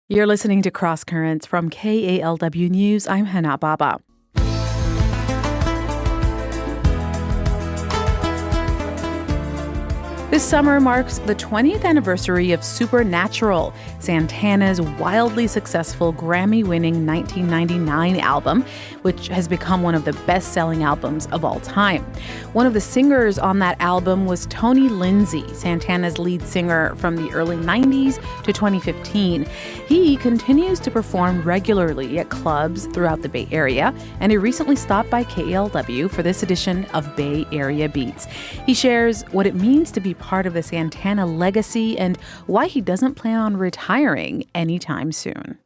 You're listening to Cross Currents from KALW News. I'm Hana Baba. This summer marks the 20th anniversary of Supernatural, Santana's wildly successful Grammy-winning 1999 album, which has become one of the best-selling albums of all time. One of the singers on that album was Tony Lindsay, Santana's lead singer from the early 90s to 2015. He continues to perform regularly at clubs throughout the Bay Area, and he recently stopped by KALW for this edition of Bay Area Beats. He shares what it means to be part of the Santana legacy and why he doesn't plan on retiring anytime soon.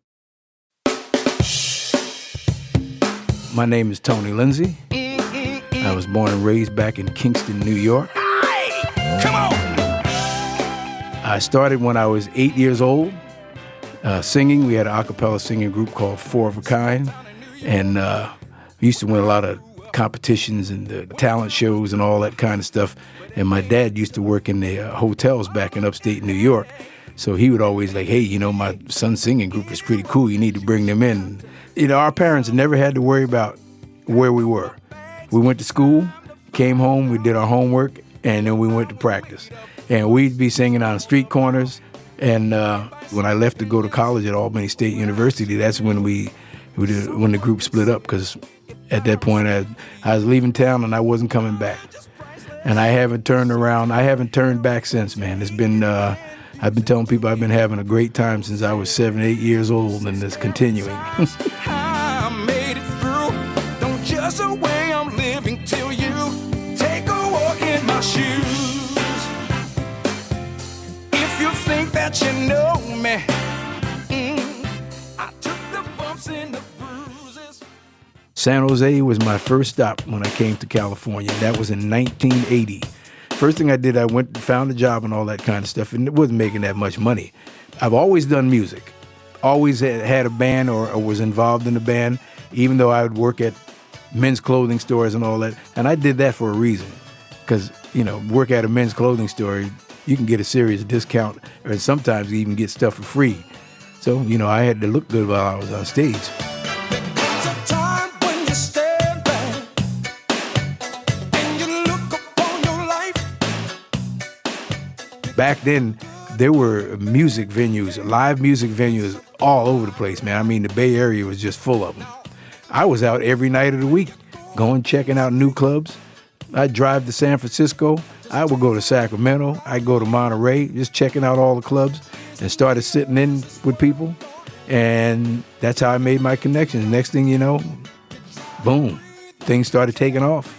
My name is Tony Lindsay. I was born and raised back in Kingston, New York. Come on! I started when I was 8 years old, singing. We had an a cappella singing group called Four of a Kind, and we used to win a lot of competitions and the talent shows and all that kind of stuff. And my dad used to work in the hotels back in upstate New York. So he would always like, hey, my son's singing group is pretty cool. You need to bring them in. Our parents never had to worry about where we were. We went to school, came home, we did our homework, and then we went to practice. And we'd be singing on street corners. And when I left to go to college at Albany State University, that's when when the group split up, because at that point I was leaving town and I wasn't coming back. And I haven't turned around. I haven't turned back since, man. It's been, I've been telling people I've been having a great time since I was 7, 8 years old, and it's continuing. I made it through. Don't judge the way I'm living till you take a walk in my shoes. If you think that you know me, I took the bumps and the bruises. San Jose was my first stop when I came to California. That was in 1980. First thing I did, I went and found a job and all that kind of stuff, and it wasn't making that much money. I've always done music, always had a band or was involved in a band, even though I would work at men's clothing stores and all that. And I did that for a reason, because, work at a men's clothing store, you can get a serious discount, or sometimes you even get stuff for free. So, I had to look good while I was on stage. Back then, there were music venues, live music venues all over the place, man. I mean, the Bay Area was just full of them. I was out every night of the week, checking out new clubs. I'd drive to San Francisco. I would go to Sacramento. I'd go to Monterey, just checking out all the clubs, and started sitting in with people. And that's how I made my connections. Next thing you know, boom, things started taking off.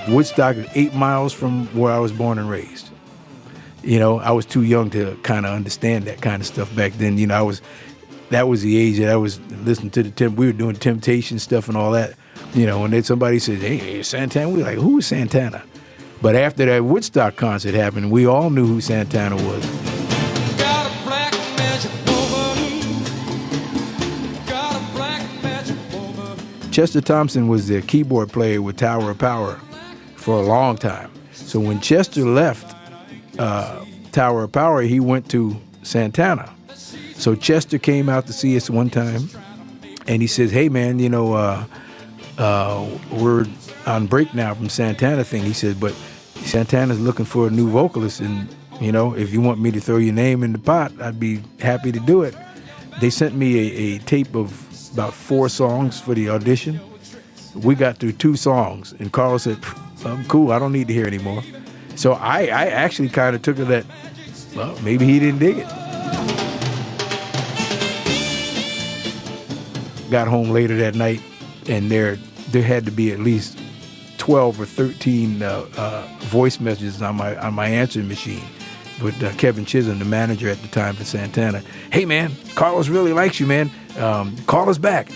Woodstock is 8 miles from where I was born and raised. I was too young to kind of understand that kind of stuff back then. That was the age that I was listening to we were doing Temptation stuff and all that. When then somebody said, hey, Santana, we were like, who is Santana? But after that Woodstock concert happened, we all knew who Santana was. Got a black magic woman. Got a black magic woman. Chester Thompson was the keyboard player with Tower of Power for a long time. So when Chester left Tower of Power, he went to Santana. So Chester came out to see us one time, and he says, hey, man, we're on break now from Santana thing. He said, but Santana's looking for a new vocalist, and, if you want me to throw your name in the pot, I'd be happy to do it. They sent me a tape of about 4 songs for the audition. We got through 2 songs, and Carlos said, I'm cool, I don't need to hear anymore. So I actually kind of took it that, well, maybe he didn't dig it. Got home later that night, and there had to be at least 12 or 13 voice messages on my answering machine with Kevin Chisholm, the manager at the time for Santana. Hey, man, Carlos really likes you, man. Call us back.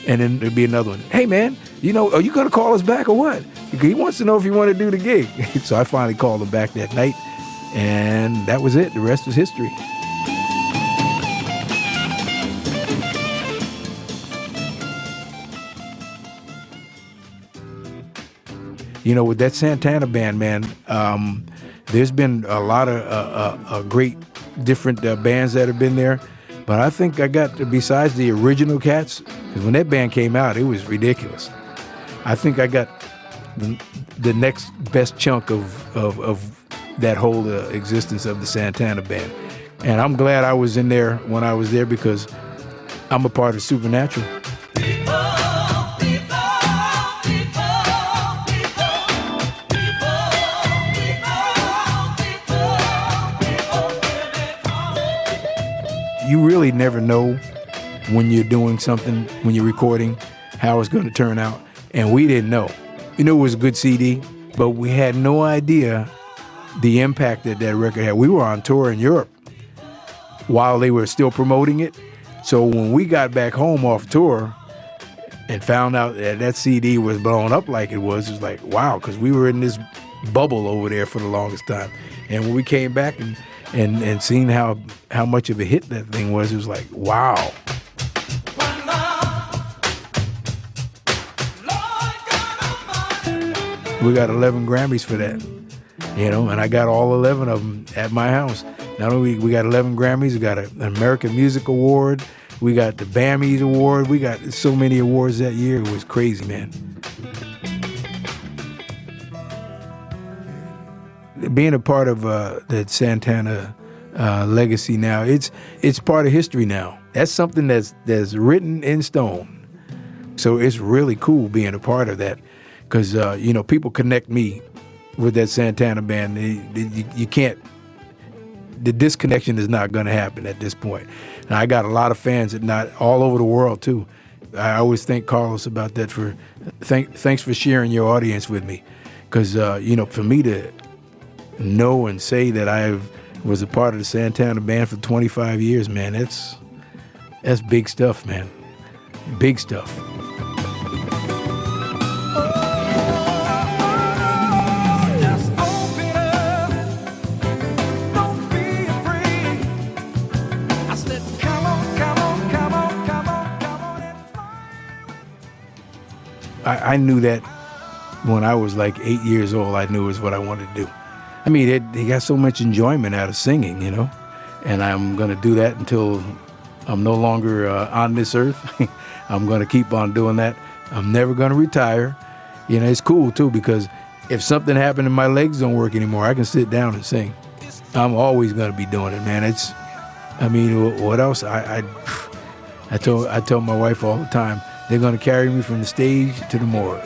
And then there'd be another one. Hey, man, are you going to call us back or what? He wants to know if you want to do the gig. So I finally called him back that night, and that was it. The rest was history. with that Santana band, man, there's been a lot of great different bands that have been there. But I think I got, besides the original cats, because when that band came out, it was ridiculous. I think I got the next best chunk of that whole existence of the Santana band. And I'm glad I was in there when I was there, because I'm a part of Supernatural. You really never know when you're doing something, when you're recording, how it's going to turn out. And we didn't know. It was a good CD, but we had no idea the impact that record had. We were on tour in Europe while they were still promoting it. So when we got back home off tour and found out that CD was blown up like it was like, wow, because we were in this bubble over there for the longest time. And when we came back and seeing how much of a hit that thing was, it was like, wow. We got 11 Grammys for that, and I got all 11 of them at my house. Not only we got 11 Grammys, we got an American Music Award, we got the BAMIs Award, we got so many awards that year. It was crazy, man. Being a part of that Santana legacy now, it's part of history now. That's something that's written in stone. So it's really cool being a part of that, because people connect me with that Santana band. You can't. The disconnection is not going to happen at this point. And I got a lot of fans all over the world too. I always thank Carlos about that. Thanks for sharing your audience with me, because for me to know and say that I was a part of the Santana band for 25 years, man, that's big stuff, man. Big stuff. I knew that when I was like 8 years old. I knew it was what I wanted to do. I mean, they got so much enjoyment out of singing, and I'm going to do that until I'm no longer on this earth. I'm going to keep on doing that. I'm never going to retire. It's cool too, because if something happened and my legs don't work anymore, I can sit down and sing. I'm always going to be doing it, man. What else? I tell my wife all the time, they're going to carry me from the stage to the morgue.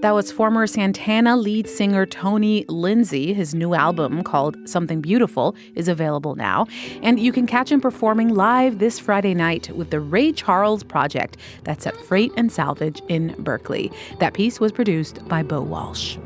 That was former Santana lead singer Tony Lindsay. His new album, called Something Beautiful, is available now. And you can catch him performing live this Friday night with the Ray Charles Project. That's at Freight Salvage in Berkeley. That piece was produced by Bo Walsh.